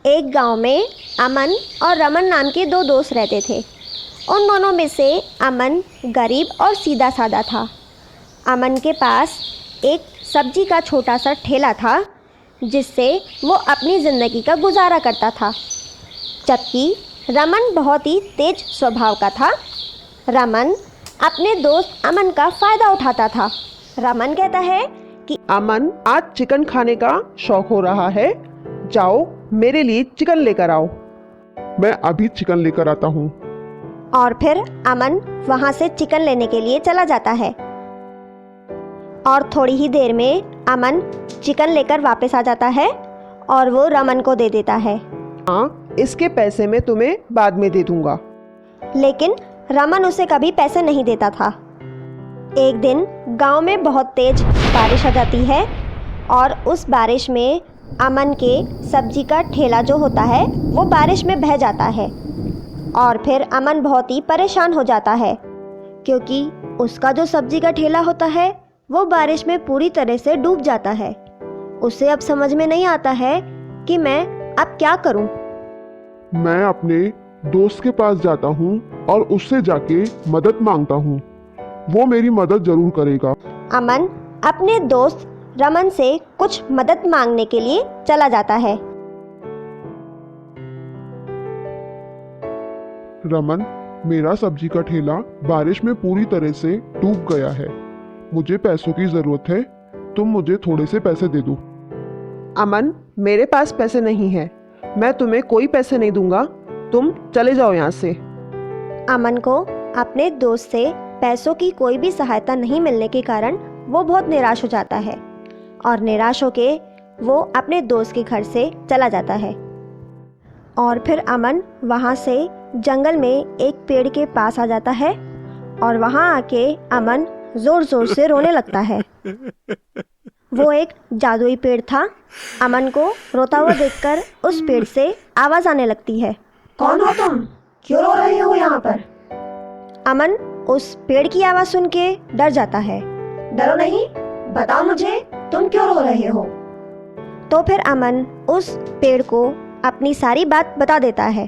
एक गांव में अमन और रमन नाम के दो दोस्त रहते थे। उन दोनों में से अमन गरीब और सीधा साधा था। अमन के पास एक सब्जी का छोटा सा ठेला था जिससे वो अपनी ज़िंदगी का गुजारा करता था, जबकि रमन बहुत ही तेज स्वभाव का था। रमन अपने दोस्त अमन का फ़ायदा उठाता था। रमन कहता है कि अमन, आज चिकन खाने का शौक हो रहा है, जाओ मेरे लिए चिकन लेकर आओ। मैं अभी चिकन लेकर आता हूँ। और फिर अमन वहाँ से चिकन लेने के लिए चला जाता है और थोड़ी ही देर में अमन चिकन लेकर वापस आ जाता है और वो रमन को दे देता है। हाँ, इसके पैसे मैं तुम्हें बाद में दे दूंगा। लेकिन रमन उसे कभी पैसे नहीं देता था। एक दिन गांव में बहुत तेज बारिश आ जाती है और उस बारिश में अमन के सब्जी का ठेला जो होता है वो बारिश में बह जाता है और फिर अमन बहुत ही परेशान हो जाता है क्योंकि उसका जो सब्जी का ठेला होता है वो बारिश में पूरी तरह से डूब जाता है। उसे अब समझ में नहीं आता है कि मैं अब क्या करूं। मैं अपने दोस्त के पास जाता हूँ और उससे जाके मदद मांगता हूँ। वो मेरी मदद जरूर करेगा। अमन अपने दोस्त रमन से कुछ मदद मांगने के लिए चला जाता है। रमन, मेरा सब्जी का ठेला बारिश में पूरी तरह से डूब गया है। मुझे पैसों की जरूरत है, तुम मुझे थोड़े से पैसे दे दो। अमन, मेरे पास पैसे नहीं है, मैं तुम्हें कोई पैसे नहीं दूंगा, तुम चले जाओ यहाँ से। अमन को अपने दोस्त से पैसों की कोई भी सहायता नहीं मिलने के कारण वो बहुत निराश हो जाता है और निराश होके वो अपने दोस्त के घर से चला जाता है। और फिर अमन वहाँ से जंगल में एक पेड़ के पास आ जाता है और वहाँ आके अमन ज़ोर ज़ोर से रोने लगता है। वो एक जादुई पेड़ था। अमन को रोता हुआ देखकर उस पेड़ से आवाज़ आने लगती है। कौन हो तुम? क्यों रो रहे हो यहाँ पर? अमन उस पेड़ की आवाज़ सुन के डर जाता है। डरो नहीं, बताओ मुझे तुम क्यों रो रहे हो? तो फिर अमन उस पेड़ को अपनी सारी बात बता देता है।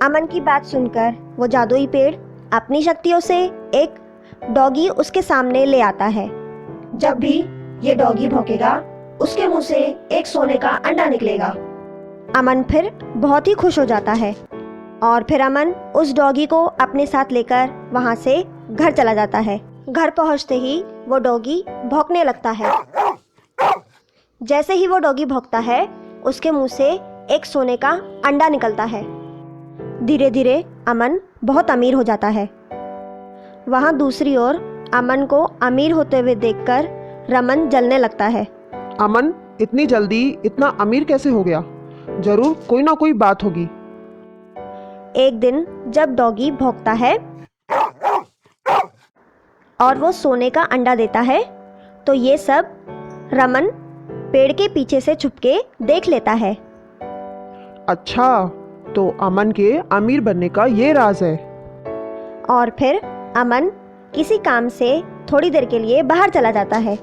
अमन की बात सुनकर वो जादुई पेड़ अपनी शक्तियों से एक डॉगी उसके सामने ले आता है। जब भी ये डॉगी भौंकेगा उसके मुंह से एक सोने का अंडा निकलेगा। अमन फिर बहुत ही खुश हो जाता है और फिर अमन उस डॉगी को अपने साथ लेकर वहाँ से घर चला जाता है। घर पहुँचते ही वो डॉगी भौंकने लगता है। जैसे ही वो डॉगी भौंकता है उसके मुंह से एक सोने का अंडा निकलता है। धीरे धीरे अमन बहुत अमीर हो जाता है। वहाँ दूसरी ओर अमन को अमीर होते हुए देखकर रमन जलने लगता है। अमन इतनी जल्दी इतना अमीर कैसे हो गया? जरूर कोई ना कोई बात होगी। एक दिन जब डॉगी भौंकता है और वो सोने का अंडा देता है तो ये सब रमन पेड़ के पीछे से छुपके देख लेता है। अच्छा, तो अमन के अमीर बनने का ये राज है। और फिर अमन किसी काम से थोड़ी देर के लिए बाहर चला जाता है।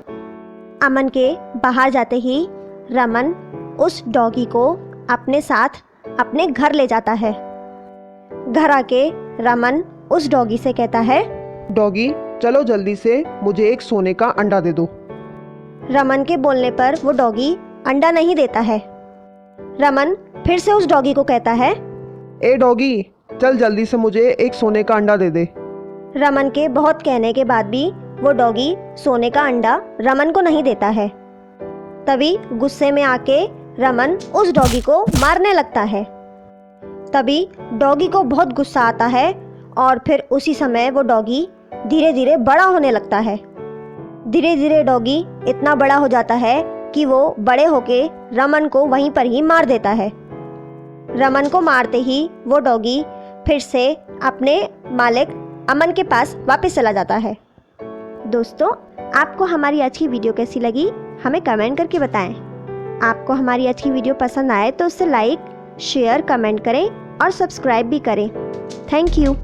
अमन के बाहर जाते ही रमन उस डॉगी को अपने साथ अपने घर ले जाता है। घर आके रमन उस डॉगी से कहता है, डॉगी, चलो जल्दी से मुझे एक सोने का अंडा दे दो। रमन के बोलने पर वो डॉगी अंडा नहीं देता है। रमन फिर से उस डॉगी को कहता है, ए डॉगी, चल जल्दी से मुझे एक सोने का अंडा दे दे। रमन के बहुत कहने के बाद भी वो डॉगी सोने का अंडा रमन को नहीं देता है। तभी गुस्से में आके रमन उस डॉगी को मारने लगता है। तभी डॉगी को बहुत गुस्सा आता है और फिर उसी समय वो डॉगी धीरे धीरे बड़ा होने लगता है। धीरे धीरे डॉगी इतना बड़ा हो जाता है कि वो बड़े होके रमन को वहीं पर ही मार देता है। रमन को मारते ही वो डॉगी फिर से अपने मालिक अमन के पास वापस चला जाता है। दोस्तों, आपको हमारी आज की वीडियो कैसी लगी हमें कमेंट करके बताएं। आपको हमारी आज की वीडियो पसंद आए तो उसे लाइक, शेयर, कमेंट करें और सब्सक्राइब भी करें। Thank you.